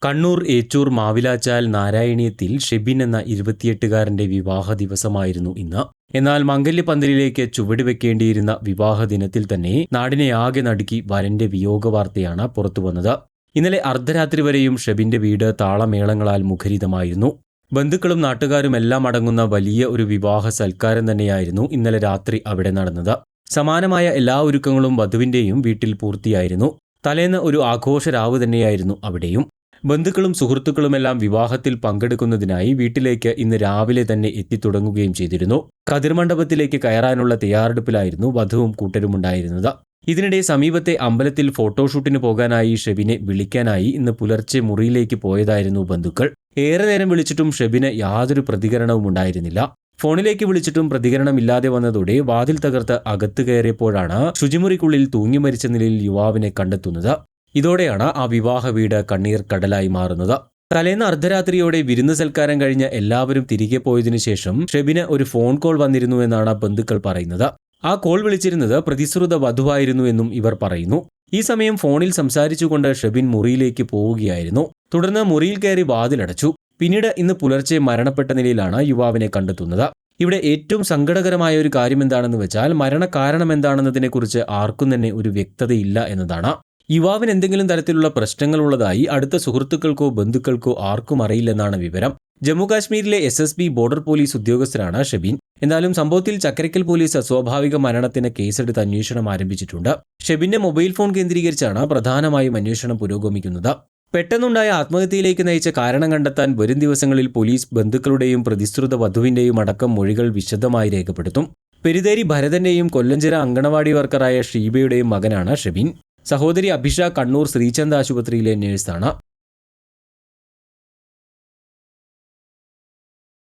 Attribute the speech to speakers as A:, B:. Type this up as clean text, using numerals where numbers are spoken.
A: കണ്ണൂർ ഏച്ചൂർ മാവിലാച്ചാൽ നാരായണീയത്തിൽ ഷെബിൻ എന്ന 28-കാരന്റെ വിവാഹ ദിവസമായിരുന്നു ഇന്ന്. എന്നാൽ മംഗല്യപന്തലിലേക്ക് ചുവടുവെക്കേണ്ടിയിരുന്ന വിവാഹ ദിനത്തിൽ തന്നെ നാടിനെ ആകെ നടുക്കി വരന്റെ വിയോഗവാർത്തയാണ് പുറത്തുവന്നത്. ഇന്നലെ അർദ്ധരാത്രി വരെയും ഷെബിന്റെ വീട് താളമേളങ്ങളാൽ മുഖരിതമായിരുന്നു. ബന്ധുക്കളും നാട്ടുകാരുമെല്ലാം അടങ്ങുന്ന വലിയ ഒരു വിവാഹ സൽക്കാരം തന്നെയായിരുന്നു ഇന്നലെ രാത്രി അവിടെ നടന്നത്. സമാനമായ എല്ലാ ഒരുക്കങ്ങളും വധുവിന്റെയും വീട്ടിൽ പൂർത്തിയായിരുന്നു. തലേന്ന് ഒരു ആഘോഷരാവ് തന്നെയായിരുന്നു അവിടെയും. ബന്ധുക്കളും സുഹൃത്തുക്കളുമെല്ലാം വിവാഹത്തിൽ പങ്കെടുക്കുന്നതിനായി വീട്ടിലേക്ക് ഇന്ന് രാവിലെ തന്നെ എത്തിത്തുടങ്ങുകയും ചെയ്തിരുന്നു. കതിർമണ്ഡപത്തിലേക്ക് കയറാനുള്ള തയ്യാറെടുപ്പിലായിരുന്നു വധുവും കൂട്ടരുമുണ്ടായിരുന്നത്. ഇതിനിടെ സമീപത്തെ അമ്പലത്തിൽ ഫോട്ടോഷൂട്ടിന് പോകാനായി ഷെബിനെ വിളിക്കാനായി ഇന്ന് പുലർച്ചെ മുറിയിലേക്ക് പോയതായിരുന്നു ബന്ധുക്കൾ. ഏറെ നേരം വിളിച്ചിട്ടും ഷെബിന് യാതൊരു പ്രതികരണവും ഉണ്ടായിരുന്നില്ല. ഫോണിലേക്ക് വിളിച്ചിട്ടും പ്രതികരണമില്ലാതെ വന്നതോടെ വാതിൽ തകർത്ത് അകത്ത് കയറിയപ്പോഴാണ് ശുചിമുറിക്കുള്ളിൽ തൂങ്ങി മരിച്ച നിലയിൽ യുവാവിനെ കണ്ടെത്തുന്നത്. ഇതോടെയാണ് ആ വിവാഹ വീട് കണ്ണീർ കടലായി മാറുന്നത്. തലേന്ന് അർദ്ധരാത്രിയോടെ വിരുന്ന് സൽക്കാരം കഴിഞ്ഞ് എല്ലാവരും തിരികെ പോയതിനു ശേഷം ഷെബിന് ഒരു ഫോൺ കോൾ വന്നിരുന്നു എന്നാണ് ബന്ധുക്കൾ പറയുന്നത്. ആ കോൾ വിളിച്ചിരുന്നത് പ്രതിശ്രുത വധുവായിരുന്നു എന്നും ഇവർ പറയുന്നു. ഈ സമയം ഫോണിൽ സംസാരിച്ചുകൊണ്ട് ഷെബിൻ മുറിയിലേക്ക് പോവുകയായിരുന്നു. തുടർന്ന് മുറിയിൽ കയറി വാതിലടച്ചു. പിന്നീട് ഇന്ന് പുലർച്ചെ മരണപ്പെട്ട നിലയിലാണ് യുവാവിനെ കണ്ടെത്തുന്നത്. ഇവിടെ ഏറ്റവും സങ്കടകരമായ ഒരു കാര്യം എന്താണെന്ന് വെച്ചാൽ മരണകാരണം എന്താണെന്നതിനെക്കുറിച്ച് ആർക്കും തന്നെ ഒരു വ്യക്തതയില്ല എന്നതാണ്. യുവാവിന് എന്തെങ്കിലും തരത്തിലുള്ള പ്രശ്നങ്ങളുള്ളതായി അടുത്ത സുഹൃത്തുക്കൾക്കോ ബന്ധുക്കൾക്കോ ആർക്കും അറിയില്ലെന്നാണ് വിവരം. ജമ്മുകാശ്മീരിലെ SSB ബോർഡർ പോലീസ് ഉദ്യോഗസ്ഥനാണ് ഷെബിൻ. എന്നാലും സംഭവത്തിൽ ചക്കരക്കൽ പോലീസ് അസ്വാഭാവിക മരണത്തിന് കേസെടുത്ത് അന്വേഷണം ആരംഭിച്ചിട്ടുണ്ട്. ഷെബിന്റെ മൊബൈൽ ഫോൺ കേന്ദ്രീകരിച്ചാണ് പ്രധാനമായും അന്വേഷണം പുരോഗമിക്കുന്നത്. പെട്ടെന്നുണ്ടായ ആത്മഹത്യയിലേക്ക് നയിച്ച കാരണം കണ്ടെത്താൻ വരും ദിവസങ്ങളിൽ പോലീസ് ബന്ധുക്കളുടെയും പ്രതിശ്രുത വധുവിന്റെയും അടക്കം മൊഴികൾ വിശദമായി രേഖപ്പെടുത്തും. പെരുതേരി ഭരതന്റെയും കൊല്ലഞ്ചിറ അങ്കണവാടി വർക്കറായ ഷീബയുടെയും മകനാണ് ഷെബിൻ. സഹോദരി അഭിഷ കണ്ണൂർ ശ്രീചന്ദ് ആശുപത്രിയിലെ നഴ്സാണ്.